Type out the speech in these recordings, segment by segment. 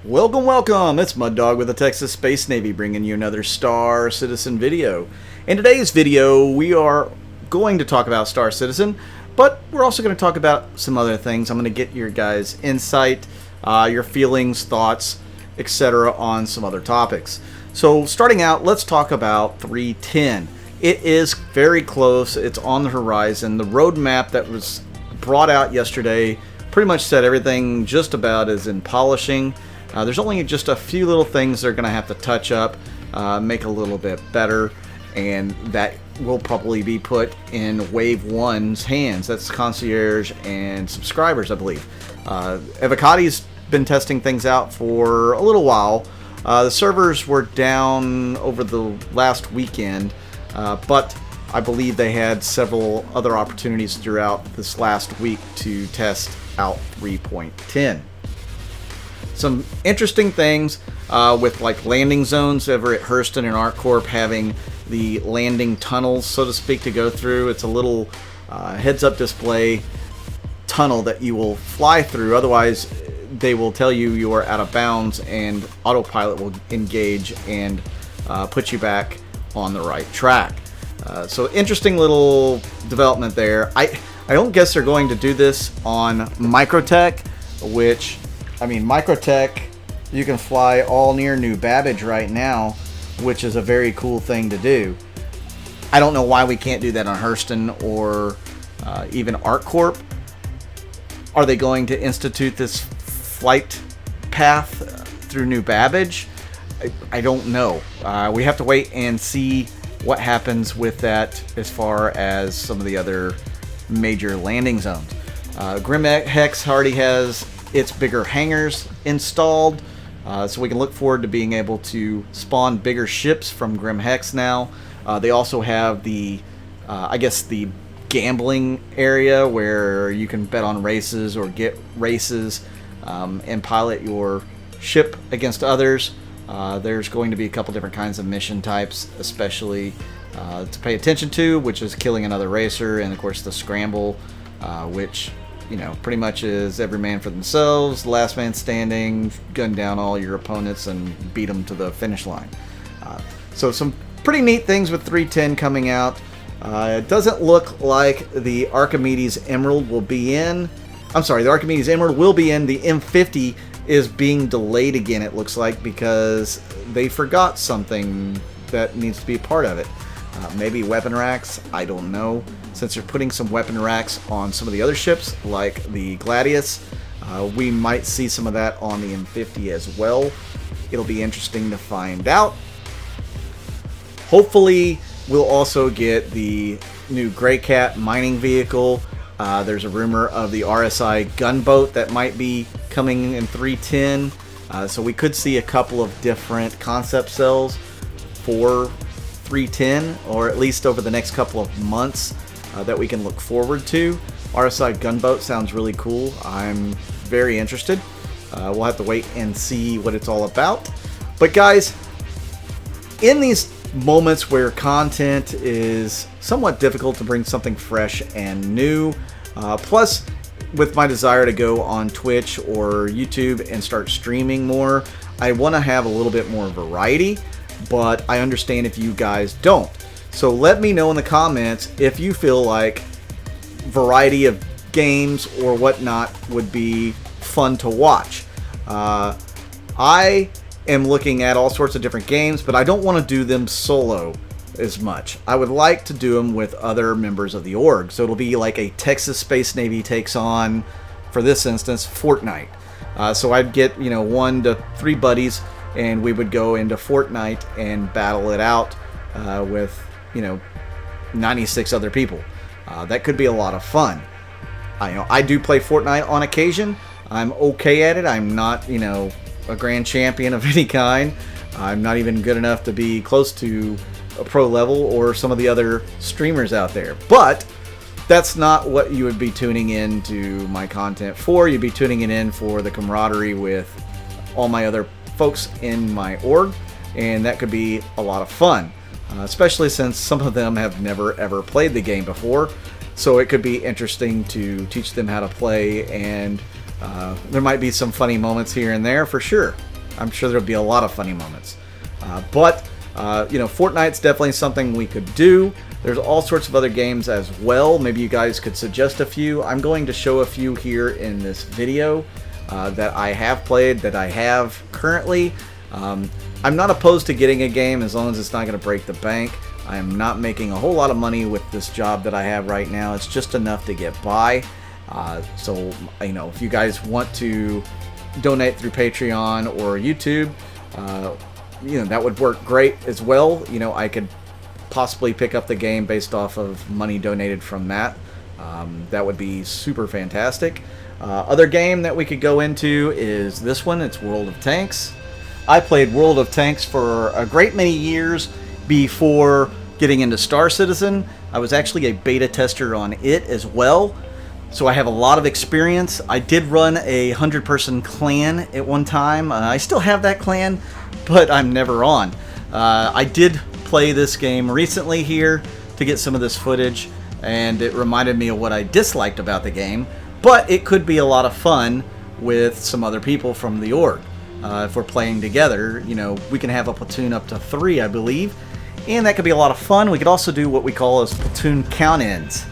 Welcome, welcome! It's Mud Dog with the Texas Space Navy bringing you another Star Citizen video. In today's video, we are going to talk about Star Citizen, but we're also going to talk about some other things. I'm going to get your guys' insight, your feelings, thoughts, etc. on some other topics. So starting out, let's talk about 310. It is very close. It's on the horizon. The roadmap that was brought out yesterday pretty much said everything just about is in polishing. There's only just a few little things they're going to have to touch up, make a little bit better, and that will probably be put in Wave 1's hands. That's concierge and subscribers, I believe. Evocati's been testing things out for a little while. The servers were down over the last weekend, but I believe they had several other opportunities throughout this last week to test out 3.10. Some interesting things with like landing zones over at Hurston and ArcCorp having the landing tunnels, so to speak, to go through. It's a little heads-up display tunnel that you will fly through. Otherwise, they will tell you you are out of bounds and autopilot will engage and put you back on the right track. So interesting little development there. I don't guess they're going to do this on Microtech, which, I mean, Microtech, you can fly all near New Babbage right now, which is a very cool thing to do. I don't know why we can't do that on Hurston or even ArcCorp. Are they going to institute this flight path through New Babbage? I don't know. We have to wait and see what happens with that as far as some of the other major landing zones. Grim Hex already has its bigger hangars installed, so we can look forward to being able to spawn bigger ships from Grim Hex now. They also have the, I guess, the gambling area where you can bet on races or get races and pilot your ship against others. There's going to be a couple different kinds of mission types, especially to pay attention to, which is killing another racer, and of course the scramble, which, you know, pretty much is every man for themselves, last man standing, gun down all your opponents and beat them to the finish line. So some pretty neat things with 310 coming out. It doesn't look like the Archimedes Emerald will be in. I'm sorry, the Archimedes Emerald will be in. The M50 is being delayed again, it looks like, because they forgot something that needs to be a part of it. Maybe weapon racks, I don't know. Since they're putting some weapon racks on some of the other ships, like the Gladius, we might see some of that on the M50 as well. It'll be interesting to find out. Hopefully, we'll also get the new Grey Cat mining vehicle. There's a rumor of the RSI gunboat that might be coming in 310. So we could see a couple of different concept cells for 310, or at least over the next couple of months that we can look forward to. RSI gunboat sounds really cool. I'm very interested. We'll have to wait and see what it's all about. But guys, in these moments where content is somewhat difficult to bring something fresh and new, plus with my desire to go on Twitch or YouTube and start streaming more, I want to have a little bit more variety, but I understand if you guys don't. So let me know in the comments if you feel like variety of games or whatnot would be fun to watch. I am looking at all sorts of different games, but I don't want to do them solo as much. I would like to do them with other members of the org. So it'll be like a Texas Space Navy takes on, for this instance, Fortnite. So I'd get, 1 to 3 buddies, and we would go into Fortnite and battle it out with, 96 other people. That could be a lot of fun. I do play Fortnite on occasion. I'm okay at it. I'm not, a grand champion of any kind. I'm not even good enough to be close to a pro level or some of the other streamers out there. But that's not what you would be tuning in to my content for. You'd be tuning it in for the camaraderie with all my other folks in my org, and that could be a lot of fun, especially since some of them have never ever played the game before. So it could be interesting to teach them how to play, and there might be some funny moments here and there for sure. I'm sure there'll be a lot of funny moments. But Fortnite's definitely something we could do. There's all sorts of other games as well. Maybe you guys could suggest a few. I'm going to show a few here in this video that I have played, that I have currently. I'm not opposed to getting a game as long as it's not going to break the bank. I am not making a whole lot of money with this job that I have right now. It's just enough to get by. So, if you guys want to donate through Patreon or YouTube, that would work great as well. I could possibly pick up the game based off of money donated from that. That would be super fantastic. Other game that we could go into is this one. It's World of Tanks. I played World of Tanks for a great many years before getting into Star Citizen. I was actually a beta tester on it as well, so I have a lot of experience. I did run a 100-person clan at one time. I still have that clan, but I'm never on. I did play this game recently here to get some of this footage, and it reminded me of what I disliked about the game, but it could be a lot of fun with some other people from the org. If we're playing together, we can have a platoon up to 3, I believe, and that could be a lot of fun. We could also do what we call as platoon count-ins.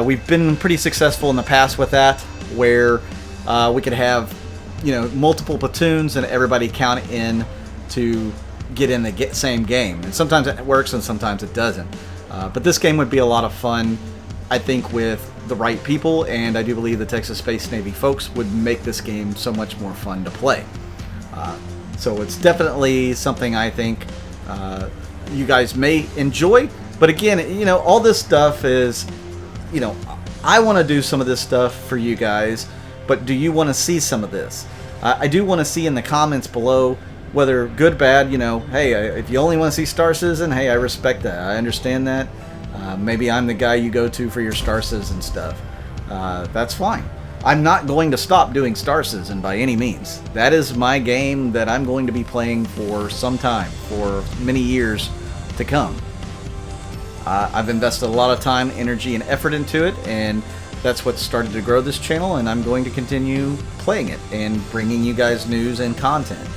We've been pretty successful in the past with that, where we could have multiple platoons and everybody count in to get in the same game. And sometimes it works and sometimes it doesn't. But this game would be a lot of fun, I think, with the right people, and I do believe the Texas Space Navy folks would make this game so much more fun to play. So it's definitely something I think you guys may enjoy. But again, all this stuff is, I want to do some of this stuff for you guys, but do you want to see some of this? I do want to see in the comments below, whether good, bad, hey, if you only want to see Star Citizen, hey, I respect that. I understand that. Maybe I'm the guy you go to for your Star Citizen stuff. That's fine. I'm not going to stop doing Star Citizen by any means. That is my game that I'm going to be playing for some time, for many years to come. I've invested a lot of time, energy, and effort into it, and that's what started to grow this channel, and I'm going to continue playing it and bringing you guys news and content.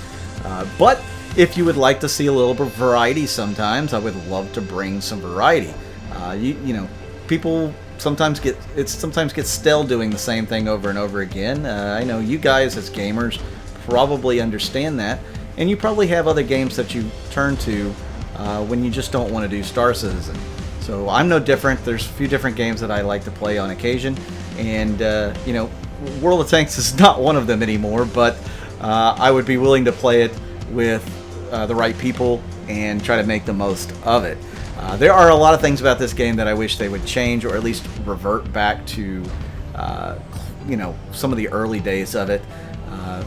But if you would like to see a little bit of variety sometimes, I would love to bring some variety. People sometimes get stale doing the same thing over and over again. I know you guys as gamers probably understand that, and you probably have other games that you turn to when you just don't want to do Star Citizen. So I'm no different. There's a few different games that I like to play on occasion, and World of Tanks is not one of them anymore, but I would be willing to play it with the right people and try to make the most of it. There are a lot of things about this game that I wish they would change, or at least revert back to some of the early days of it,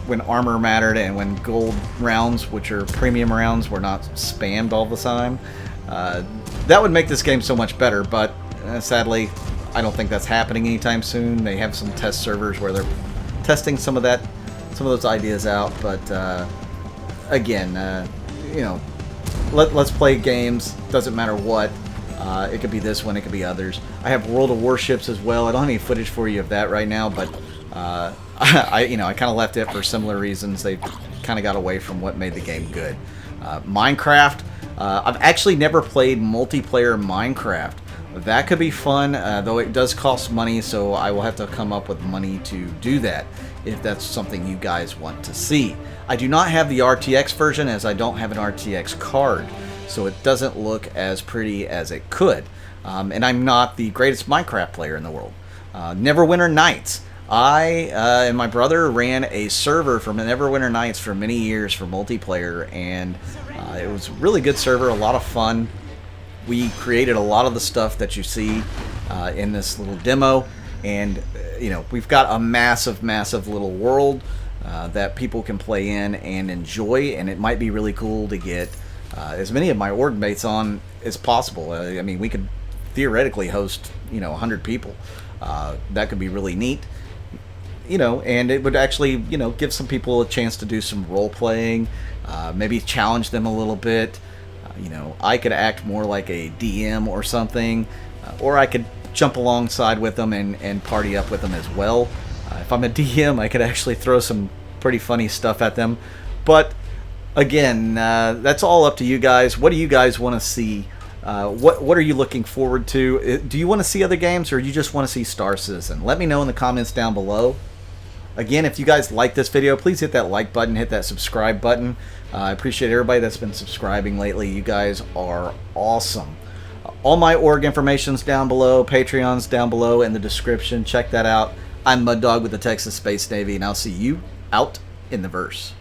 when armor mattered and when gold rounds, which are premium rounds, were not spammed all the time. That would make this game so much better, but sadly I don't think that's happening anytime soon. They have some test servers where they're testing some of those ideas out, but again, let's play games. Doesn't matter what. It could be this one, it could be others. I have World of Warships as well. I don't have any footage for you of that right now, but I kind of left it for similar reasons. They kind of got away from what made the game good. Minecraft. I've actually never played multiplayer Minecraft. That could be fun, though it does cost money, so I will have to come up with money to do that if that's something you guys want to see. I do not have the RTX version, as I don't have an RTX card, so it doesn't look as pretty as it could. And I'm not the greatest Minecraft player in the world. Neverwinter Nights. I and my brother ran a server for Neverwinter Nights for many years for multiplayer, and it was a really good server, a lot of fun. We created a lot of the stuff that you see in this little demo, and we've got a massive little world that people can play in and enjoy, and it might be really cool to get as many of my org mates on as possible. I mean, we could theoretically host 100 people. That could be really neat. And it would actually, give some people a chance to do some role playing, maybe challenge them a little bit. I could act more like a DM or something, or I could jump alongside with them and party up with them as well. If I'm a DM, I could actually throw some pretty funny stuff at them, But again, that's all up to you guys. What do you guys want to see? What are you looking forward to? Do you want to see other games, or you just want to see Star Citizen? Let me know in the comments down below. Again, if you guys like this video, please hit that like button, hit that subscribe button. I appreciate everybody that's been subscribing lately. You guys are awesome. All my org information's down below, Patreon's down below in the description. Check that out. I'm Mud Dog with the Texas Space Navy, and I'll see you out in the verse.